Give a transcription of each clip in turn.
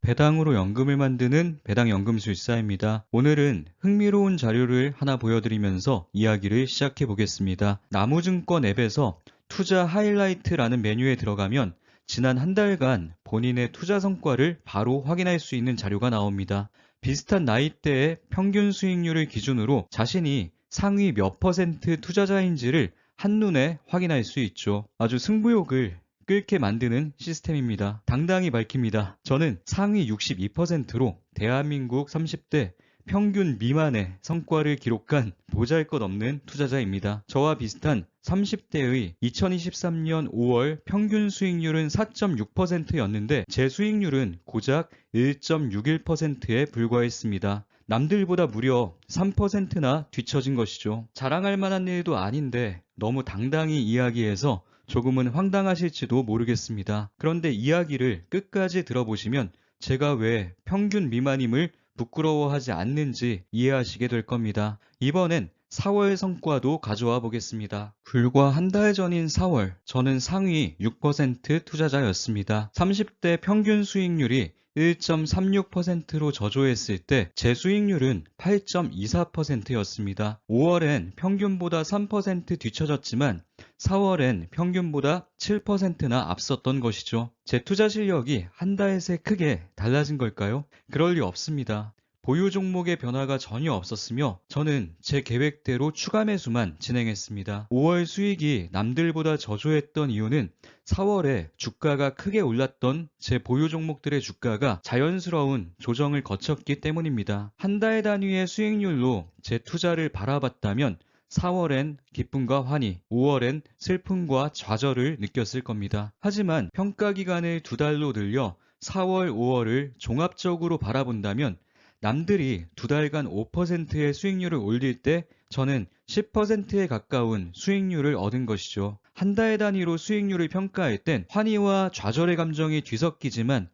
배당으로 연금을 만드는 배당연금술사입니다. 오늘은 흥미로운 자료를 하나 보여드리면서 이야기를 시작해 보겠습니다. 나무증권 앱에서 투자 하이라이트라는 메뉴에 들어가면 지난 한 달간 본인의 투자 성과를 바로 확인할 수 있는 자료가 나옵니다. 비슷한 나이대의 평균 수익률을 기준으로 자신이 상위 몇 퍼센트 투자자인지를 한눈에 확인할 수 있죠. 아주 승부욕을 끓게 만드는 시스템입니다. 당당히 밝힙니다. 저는 상위 62%로 대한민국 30대 평균 미만의 성과를 기록한 보잘것없는 투자자입니다. 저와 비슷한 30대의 2023년 5월 평균 수익률은 4.6%였는데 제 수익률은 고작 1.61%에 불과했습니다. 남들보다 무려 3%나 뒤처진 것이죠. 자랑할 만한 일도 아닌데 너무 당당히 이야기해서 조금은 황당하실지도 모르겠습니다. 그런데 이야기를 끝까지 들어보시면 제가 왜 평균 미만임을 부끄러워하지 않는지 이해하시게 될 겁니다. 이번엔 4월 성과도 가져와 보겠습니다. 불과 한 달 전인 4월, 저는 상위 6% 투자자였습니다. 30대 평균 수익률이 1.36%로 저조했을 때 제 수익률은 8.24%였습니다. 5월엔 평균보다 3% 뒤처졌지만 4월엔 평균보다 7%나 앞섰던 것이죠. 제 투자 실력이 한 달 새 크게 달라진 걸까요? 그럴 리 없습니다. 보유 종목의 변화가 전혀 없었으며 저는 제 계획대로 추가 매수만 진행했습니다. 5월 수익이 남들보다 저조했던 이유는 4월에 주가가 크게 올랐던 제 보유 종목들의 주가가 자연스러운 조정을 거쳤기 때문입니다. 한 달 단위의 수익률로 제 투자를 바라봤다면 4월엔 기쁨과 환희, 5월엔 슬픔과 좌절을 느꼈을 겁니다. 하지만 평가 기간을 2달로 늘려 4월, 5월을 종합적으로 바라본다면 남들이 2달간 5%의 수익률을 올릴 때 저는 10%에 가까운 수익률을 얻은 것이죠. 한 달 단위로 수익률을 평가할 땐 환희와 좌절의 감정이 뒤섞이지만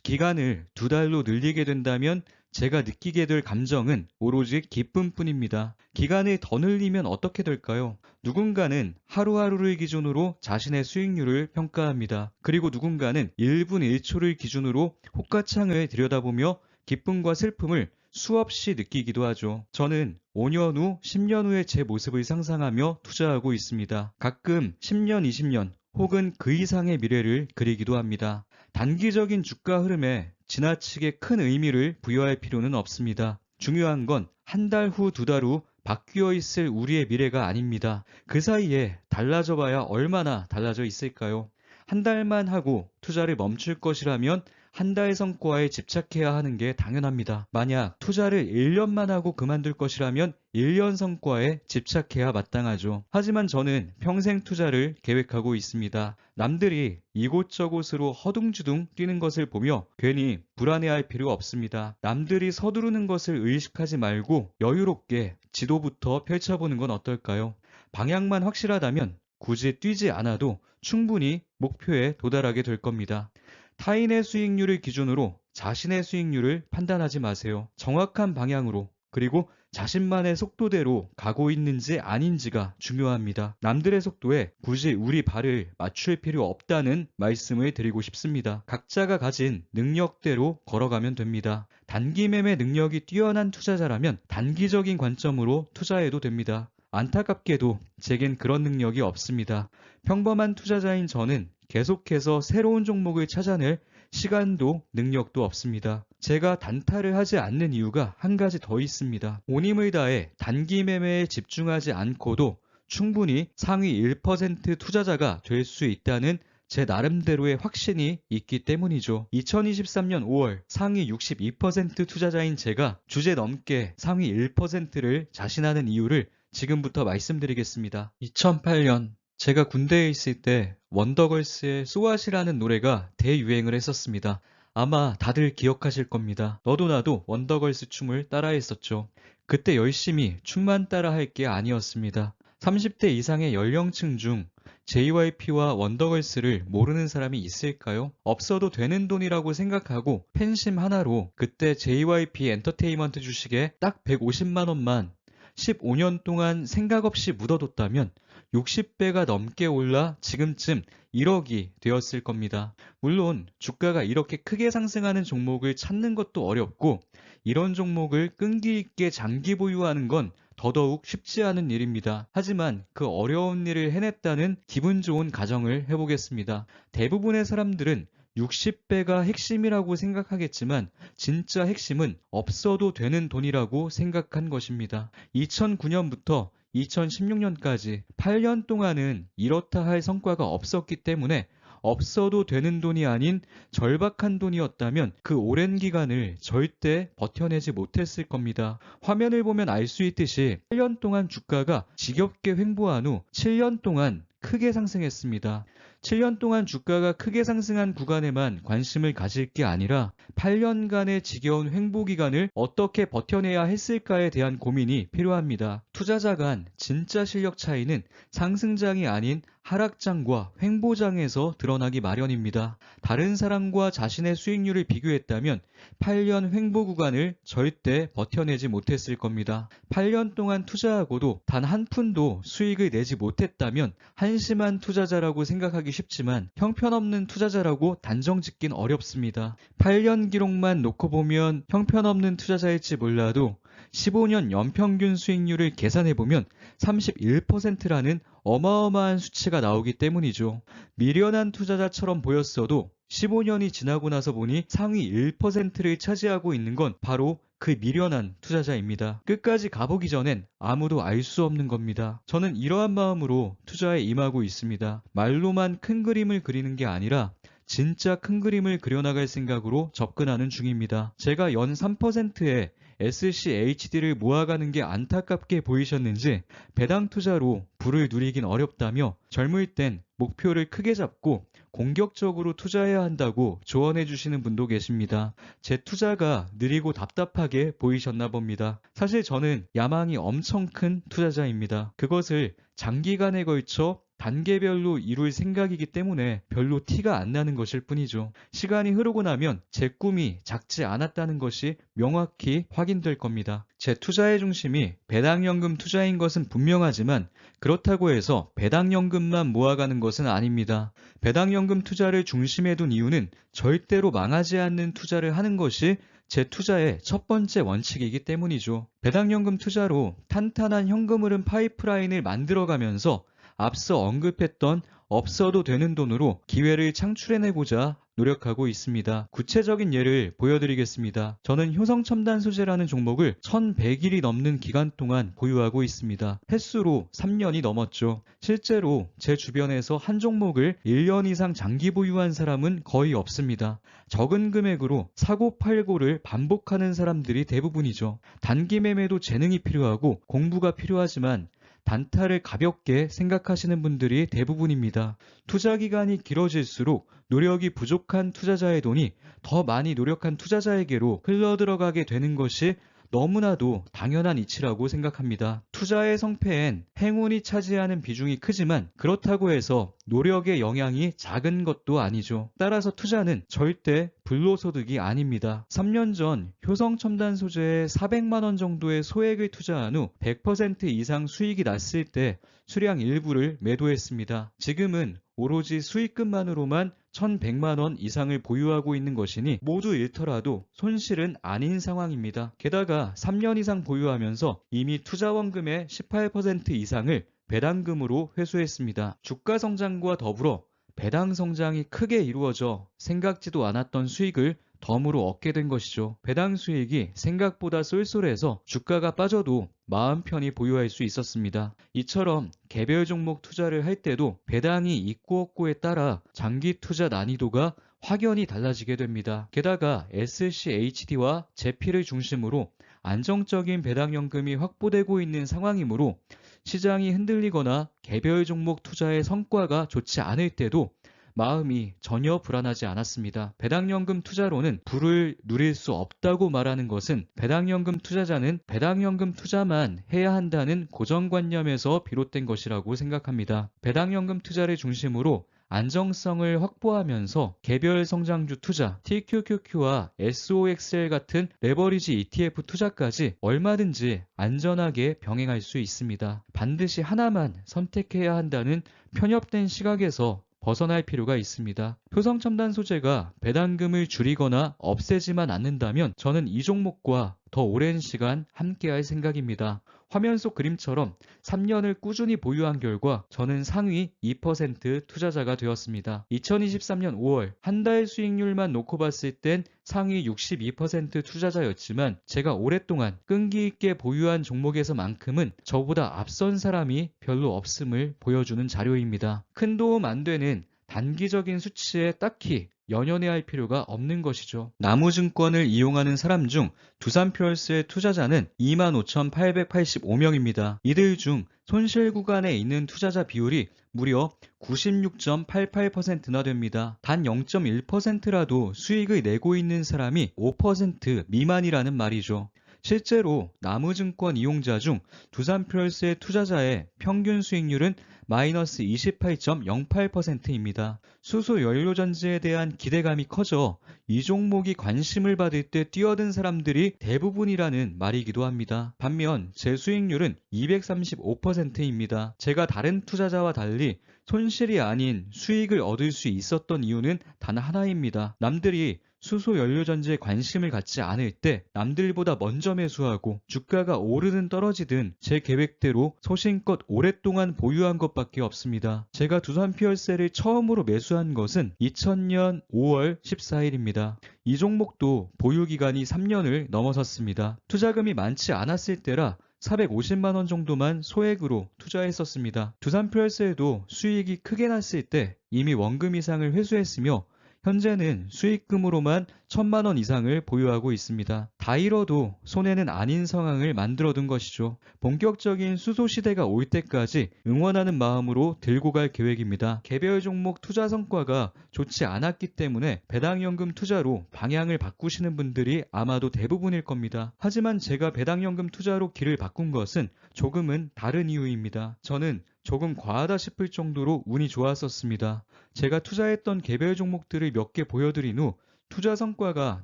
기간을 2달로 늘리게 된다면 제가 느끼게 될 감정은 오로지 기쁨뿐입니다. 기간을 더 늘리면 어떻게 될까요? 누군가는 하루하루를 기준으로 자신의 수익률을 평가합니다. 그리고 누군가는 1분 1초를 기준으로 호가창을 들여다보며 기쁨과 슬픔을 수없이 느끼기도 하죠. 저는 5년 후, 10년 후의 제 모습을 상상하며 투자하고 있습니다. 가끔 10년, 20년 혹은 그 이상의 미래를 그리기도 합니다. 단기적인 주가 흐름에 지나치게 큰 의미를 부여할 필요는 없습니다. 중요한 건 한 달 후, 2달 후 바뀌어 있을 우리의 미래가 아닙니다. 그 사이에 달라져 봐야 얼마나 달라져 있을까요? 한 달만 하고 투자를 멈출 것이라면 한 달 성과에 집착해야 하는 게 당연합니다. 만약 투자를 1년만 하고 그만둘 것이라면 1년 성과에 집착해야 마땅하죠. 하지만 저는 평생 투자를 계획하고 있습니다. 남들이 이곳저곳으로 허둥지둥 뛰는 것을 보며 괜히 불안해할 필요 없습니다. 남들이 서두르는 것을 의식하지 말고 여유롭게 지도부터 펼쳐보는 건 어떨까요? 방향만 확실하다면 굳이 뛰지 않아도 충분히 목표에 도달하게 될 겁니다. 타인의 수익률을 기준으로 자신의 수익률을 판단하지 마세요. 정확한 방향으로 그리고 자신만의 속도대로 가고 있는지 아닌지가 중요합니다. 남들의 속도에 굳이 우리 발을 맞출 필요 없다는 말씀을 드리고 싶습니다. 각자가 가진 능력대로 걸어가면 됩니다. 단기 매매 능력이 뛰어난 투자자라면 단기적인 관점으로 투자해도 됩니다. 안타깝게도 제겐 그런 능력이 없습니다. 평범한 투자자인 저는 계속해서 새로운 종목을 찾아낼 시간도 능력도 없습니다. 제가 단타를 하지 않는 이유가 한 가지 더 있습니다. 온 힘을 다해 단기 매매에 집중하지 않고도 충분히 상위 1% 투자자가 될 수 있다는 제 나름대로의 확신이 있기 때문이죠. 2023년 5월 상위 62% 투자자인 제가 주제 넘게 상위 1%를 자신하는 이유를 지금부터 말씀드리겠습니다. 2008년 제가 군대에 있을 때 원더걸스의 쏘아시라는 노래가 대유행을 했었습니다. 아마 다들 기억하실 겁니다. 너도 나도 원더걸스 춤을 따라했었죠. 그때 열심히 춤만 따라할 게 아니었습니다. 30대 이상의 연령층 중 JYP와 원더걸스를 모르는 사람이 있을까요? 없어도 되는 돈이라고 생각하고 팬심 하나로 그때 JYP 엔터테인먼트 주식에 딱 150만 원만 15년 동안 생각 없이 묻어뒀다면 60배가 넘게 올라 지금쯤 1억이 되었을 겁니다. 물론 주가가 이렇게 크게 상승하는 종목을 찾는 것도 어렵고 이런 종목을 끈기 있게 장기 보유하는 건 더더욱 쉽지 않은 일입니다. 하지만 그 어려운 일을 해냈다는 기분 좋은 가정을 해보겠습니다. 대부분의 사람들은 60배가 핵심이라고 생각하겠지만 진짜 핵심은 없어도 되는 돈이라고 생각한 것입니다. 2009년부터 2016년까지 8년 동안은 이렇다 할 성과가 없었기 때문에 없어도 되는 돈이 아닌 절박한 돈이었다면 그 오랜 기간을 절대 버텨내지 못했을 겁니다. 화면을 보면 알 수 있듯이 8년 동안 주가가 지겹게 횡보한 후 7년 동안 크게 상승했습니다. 7년 동안 주가가 크게 상승한 구간에만 관심을 가질 게 아니라 8년간의 지겨운 횡보 기간을 어떻게 버텨내야 했을까에 대한 고민이 필요합니다. 투자자 간 진짜 실력 차이는 상승장이 아닌 하락장과 횡보장에서 드러나기 마련입니다. 다른 사람과 자신의 수익률을 비교했다면 8년 횡보 구간을 절대 버텨내지 못했을 겁니다. 8년 동안 투자하고도 단 한 푼도 수익을 내지 못했다면 한심한 투자자라고 생각하기 쉽지만 형편없는 투자자라고 단정 짓긴 어렵습니다. 8년 기록만 놓고 보면 형편없는 투자자일지 몰라도 15년 연평균 수익률을 계산해보면 31%라는 어마어마한 수치가 나오기 때문이죠. 미련한 투자자처럼 보였어도 15년이 지나고 나서 보니 상위 1%를 차지하고 있는 건 바로 그 미련한 투자자입니다. 끝까지 가보기 전엔 아무도 알 수 없는 겁니다. 저는 이러한 마음으로 투자에 임하고 있습니다. 말로만 큰 그림을 그리는 게 아니라 진짜 큰 그림을 그려나갈 생각으로 접근하는 중입니다. 제가 연 3%의 SCHD를 모아가는 게 안타깝게 보이셨는지 배당 투자로 부를 누리긴 어렵다며 젊을 땐 목표를 크게 잡고 공격적으로 투자해야 한다고 조언해 주시는 분도 계십니다. 제 투자가 느리고 답답하게 보이셨나 봅니다. 사실 저는 야망이 엄청 큰 투자자입니다. 그것을 장기간에 걸쳐 단계별로 이룰 생각이기 때문에 별로 티가 안 나는 것일 뿐이죠. 시간이 흐르고 나면 제 꿈이 작지 않았다는 것이 명확히 확인될 겁니다. 제 투자의 중심이 배당연금 투자인 것은 분명하지만 그렇다고 해서 배당연금만 모아가는 것은 아닙니다. 배당연금 투자를 중심에 둔 이유는 절대로 망하지 않는 투자를 하는 것이 제 투자의 첫 번째 원칙이기 때문이죠. 배당연금 투자로 탄탄한 현금 흐름 파이프라인을 만들어가면서 앞서 언급했던 없어도 되는 돈으로 기회를 창출해내고자 노력하고 있습니다. 구체적인 예를 보여드리겠습니다. 저는 효성첨단 소재라는 종목을 1100일이 넘는 기간 동안 보유하고 있습니다. 횟수로 3년이 넘었죠. 실제로 제 주변에서 한 종목을 1년 이상 장기 보유한 사람은 거의 없습니다. 적은 금액으로 사고 팔고를 반복하는 사람들이 대부분이죠. 단기 매매도 재능이 필요하고 공부가 필요하지만 단타를 가볍게 생각하시는 분들이 대부분입니다. 투자 기간이 길어질수록 노력이 부족한 투자자의 돈이 더 많이 노력한 투자자에게로 흘러들어가게 되는 것이 너무나도 당연한 이치라고 생각합니다. 투자의 성패엔 행운이 차지하는 비중이 크지만 그렇다고 해서 노력의 영향이 작은 것도 아니죠. 따라서 투자는 절대 불로소득이 아닙니다. 3년 전 효성첨단 소재에 400만 원 정도의 소액을 투자한 후 100% 이상 수익이 났을 때 수량 일부를 매도했습니다. 지금은 오로지 수익금만으로만 1,100만 원 이상을 보유하고 있는 것이니 모두 잃더라도 손실은 아닌 상황입니다. 게다가 3년 이상 보유하면서 이미 투자 원금의 18% 이상을 배당금으로 회수했습니다. 주가 성장과 더불어 배당 성장이 크게 이루어져 생각지도 않았던 수익을 덤으로 얻게 된 것이죠. 배당 수익이 생각보다 쏠쏠해서 주가가 빠져도 마음 편히 보유할 수 있었습니다. 이처럼 개별 종목 투자를 할 때도 배당이 있고 없고에 따라 장기 투자 난이도가 확연히 달라지게 됩니다. 게다가 SCHD와 제피를 중심으로 안정적인 배당연금이 확보되고 있는 상황이므로 시장이 흔들리거나 개별 종목 투자의 성과가 좋지 않을 때도 마음이 전혀 불안하지 않았습니다. 배당연금 투자로는 부를 누릴 수 없다고 말하는 것은 배당연금 투자자는 배당연금 투자만 해야 한다는 고정관념에서 비롯된 것이라고 생각합니다. 배당연금 투자를 중심으로 안정성을 확보하면서 개별 성장주 투자, TQQQ와 SOXL 같은 레버리지 ETF 투자까지 얼마든지 안전하게 병행할 수 있습니다. 반드시 하나만 선택해야 한다는 편협된 시각에서 벗어날 필요가 있습니다. 효성첨단 소재가 배당금을 줄이거나 없애지만 않는다면 저는 이 종목과 더 오랜 시간 함께할 생각입니다. 화면 속 그림처럼 3년을 꾸준히 보유한 결과 저는 상위 2% 투자자가 되었습니다. 2023년 5월 한 달 수익률만 놓고 봤을 땐 상위 62% 투자자였지만 제가 오랫동안 끈기 있게 보유한 종목에서만큼은 저보다 앞선 사람이 별로 없음을 보여주는 자료입니다. 큰 도움 안 되는 단기적인 수치에 딱히 연연해야 할 필요가 없는 것이죠. 나무증권을 이용하는 사람 중 두산표얼스의 투자자는 25,885명입니다. 이들 중 손실 구간에 있는 투자자 비율이 무려 96.88%나 됩니다. 단 0.1%라도 수익을 내고 있는 사람이 5% 미만이라는 말이죠. 실제로 나무증권 이용자 중 두산표얼스의 투자자의 평균 수익률은 마이너스 28.08%입니다. 수소 연료전지에 대한 기대감이 커져 이 종목이 관심을 받을 때 뛰어든 사람들이 대부분이라는 말이기도 합니다. 반면 제 수익률은 235%입니다. 제가 다른 투자자와 달리 손실이 아닌 수익을 얻을 수 있었던 이유는 단 하나입니다. 남들이 수소 연료전지에 관심을 갖지 않을 때 남들보다 먼저 매수하고 주가가 오르든 떨어지든 제 계획대로 소신껏 오랫동안 보유한 것밖에 없습니다. 제가 두산피얼셀을 처음으로 매수한 것은 2000년 5월 14일입니다. 이 종목도 보유기간이 3년을 넘어섰습니다. 투자금이 많지 않았을 때라 450만원 정도만 소액으로 투자했었습니다. 두산표얼스에도 수익이 크게 났을 때 이미 원금 이상을 회수했으며 현재는 수익금으로만 1,000만원 이상을 보유하고 있습니다. 다 잃어도 손해는 아닌 상황을 만들어둔 것이죠. 본격적인 수소 시대가 올 때까지 응원하는 마음으로 들고 갈 계획입니다. 개별 종목 투자 성과가 좋지 않았기 때문에 배당연금 투자로 방향을 바꾸시는 분들이 아마도 대부분일 겁니다. 하지만 제가 배당연금 투자로 길을 바꾼 것은 조금은 다른 이유입니다. 저는 조금 과하다 싶을 정도로 운이 좋았었습니다. 제가 투자했던 개별 종목들을 몇 개 보여드린 후 투자 성과가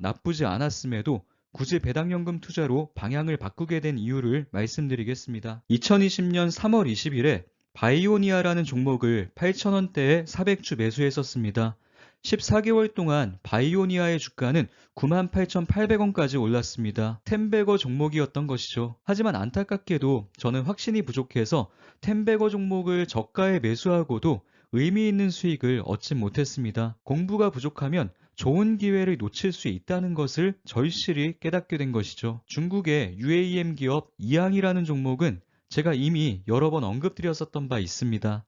나쁘지 않았음에도 굳이 배당연금 투자로 방향을 바꾸게 된 이유를 말씀드리겠습니다. 2020년 3월 20일에 바이오니아라는 종목을 8,000원대에 400주 매수했었습니다. 14개월 동안 바이오니아의 주가는 98,800원까지 올랐습니다. 템베거 종목이었던 것이죠. 하지만 안타깝게도 저는 확신이 부족해서 템베거 종목을 저가에 매수하고도 의미 있는 수익을 얻지 못했습니다. 공부가 부족하면 좋은 기회를 놓칠 수 있다는 것을 절실히 깨닫게 된 것이죠. 중국의 UAM 기업 이항이라는 종목은 제가 이미 여러 번 언급드렸었던 바 있습니다.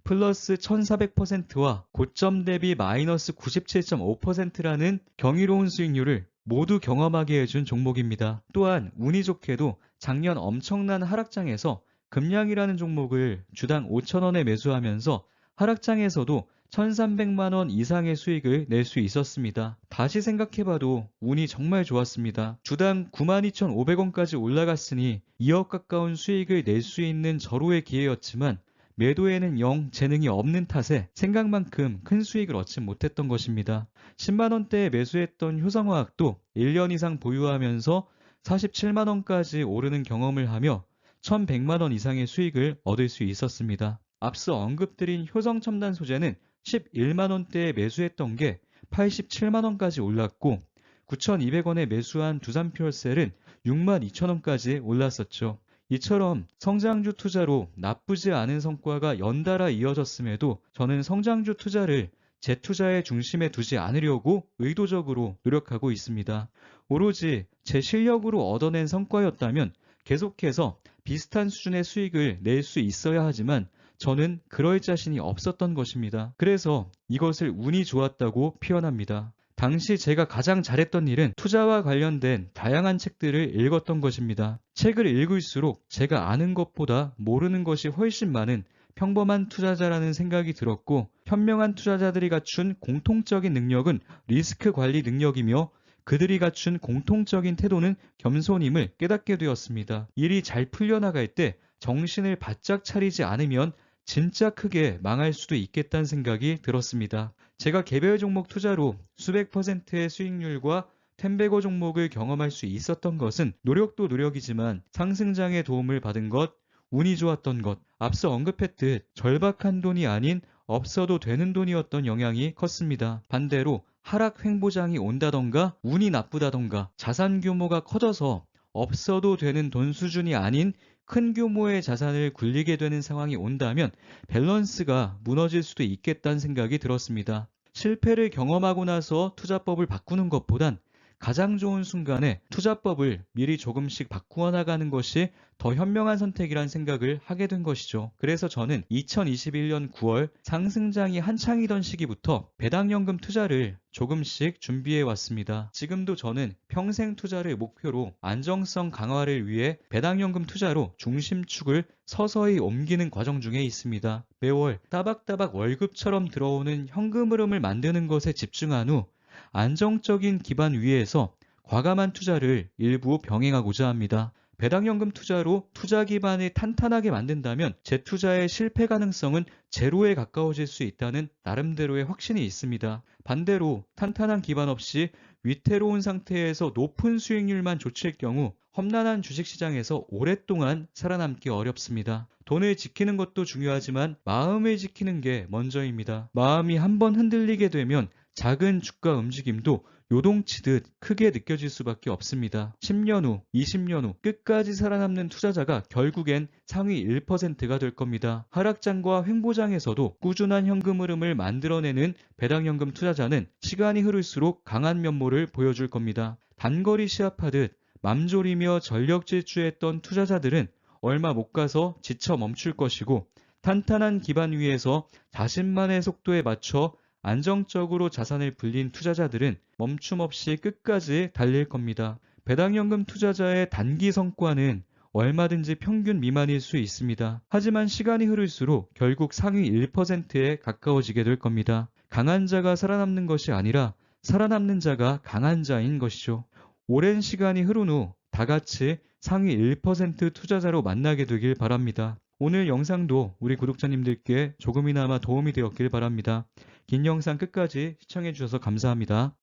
플러스 1400%와 고점 대비 마이너스 97.5%라는 경이로운 수익률을 모두 경험하게 해준 종목입니다. 또한 운이 좋게도 작년 엄청난 하락장에서 금량이라는 종목을 주당 5,000원에 매수하면서 하락장에서도 1,300만원 이상의 수익을 낼 수 있었습니다. 다시 생각해봐도 운이 정말 좋았습니다. 주당 92,500원까지 올라갔으니 2억 가까운 수익을 낼 수 있는 절호의 기회였지만 매도에는 영 재능이 없는 탓에 생각만큼 큰 수익을 얻지 못했던 것입니다. 10만원대에 매수했던 효성화학도 1년 이상 보유하면서 47만원까지 오르는 경험을 하며 1,100만원 이상의 수익을 얻을 수 있었습니다. 앞서 언급드린 효성첨단 소재는 11만원대에 매수했던 게 87만원까지 올랐고 9,200원에 매수한 두산퓨얼셀은 62,000원까지 올랐었죠. 이처럼 성장주 투자로 나쁘지 않은 성과가 연달아 이어졌음에도 저는 성장주 투자를 제 투자의 중심에 두지 않으려고 의도적으로 노력하고 있습니다. 오로지 제 실력으로 얻어낸 성과였다면 계속해서 비슷한 수준의 수익을 낼 수 있어야 하지만 저는 그럴 자신이 없었던 것입니다. 그래서 이것을 운이 좋았다고 표현합니다. 당시 제가 가장 잘했던 일은 투자와 관련된 다양한 책들을 읽었던 것입니다. 책을 읽을수록 제가 아는 것보다 모르는 것이 훨씬 많은 평범한 투자자라는 생각이 들었고 현명한 투자자들이 갖춘 공통적인 능력은 리스크 관리 능력이며 그들이 갖춘 공통적인 태도는 겸손임을 깨닫게 되었습니다. 일이 잘 풀려나갈 때 정신을 바짝 차리지 않으면 진짜 크게 망할 수도 있겠다는 생각이 들었습니다. 제가 개별 종목 투자로 수백 %의 수익률과 텐베거 종목을 경험할 수 있었던 것은 노력도 노력이지만 상승장의 도움을 받은 것, 운이 좋았던 것, 앞서 언급했듯 절박한 돈이 아닌 없어도 되는 돈이었던 영향이 컸습니다. 반대로 하락 횡보장이 온다던가 운이 나쁘다던가 자산 규모가 커져서 없어도 되는 돈 수준이 아닌 큰 규모의 자산을 굴리게 되는 상황이 온다면 밸런스가 무너질 수도 있겠다는 생각이 들었습니다. 실패를 경험하고 나서 투자법을 바꾸는 것보단 가장 좋은 순간에 투자법을 미리 조금씩 바꾸어 나가는 것이 더 현명한 선택이란 생각을 하게 된 것이죠. 그래서 저는 2021년 9월 상승장이 한창이던 시기부터 배당연금 투자를 조금씩 준비해 왔습니다. 지금도 저는 평생 투자를 목표로 안정성 강화를 위해 배당연금 투자로 중심축을 서서히 옮기는 과정 중에 있습니다. 매월 따박따박 월급처럼 들어오는 현금 흐름을 만드는 것에 집중한 후 안정적인 기반 위에서 과감한 투자를 일부 병행하고자 합니다. 배당연금 투자로 투자 기반을 탄탄하게 만든다면 재투자의 실패 가능성은 제로에 가까워질 수 있다는 나름대로의 확신이 있습니다. 반대로 탄탄한 기반 없이 위태로운 상태에서 높은 수익률만 좇을 경우 험난한 주식시장에서 오랫동안 살아남기 어렵습니다. 돈을 지키는 것도 중요하지만 마음을 지키는 게 먼저입니다. 마음이 한번 흔들리게 되면 작은 주가 움직임도 요동치듯 크게 느껴질 수밖에 없습니다. 10년 후, 20년 후 끝까지 살아남는 투자자가 결국엔 상위 1%가 될 겁니다. 하락장과 횡보장에서도 꾸준한 현금 흐름을 만들어내는 배당연금 투자자는 시간이 흐를수록 강한 면모를 보여줄 겁니다. 단거리 시합하듯 맘졸이며 전력 질주했던 투자자들은 얼마 못 가서 지쳐 멈출 것이고 탄탄한 기반 위에서 자신만의 속도에 맞춰 안정적으로 자산을 불린 투자자들은 멈춤 없이 끝까지 달릴 겁니다. 배당연금 투자자의 단기 성과는 얼마든지 평균 미만일 수 있습니다. 하지만 시간이 흐를수록 결국 상위 1%에 가까워지게 될 겁니다. 강한 자가 살아남는 것이 아니라 살아남는 자가 강한 자인 것이죠. 오랜 시간이 흐른 후 다 같이 상위 1% 투자자로 만나게 되길 바랍니다. 오늘 영상도 우리 구독자님들께 조금이나마 도움이 되었길 바랍니다. 긴 영상 끝까지 시청해 주셔서 감사합니다.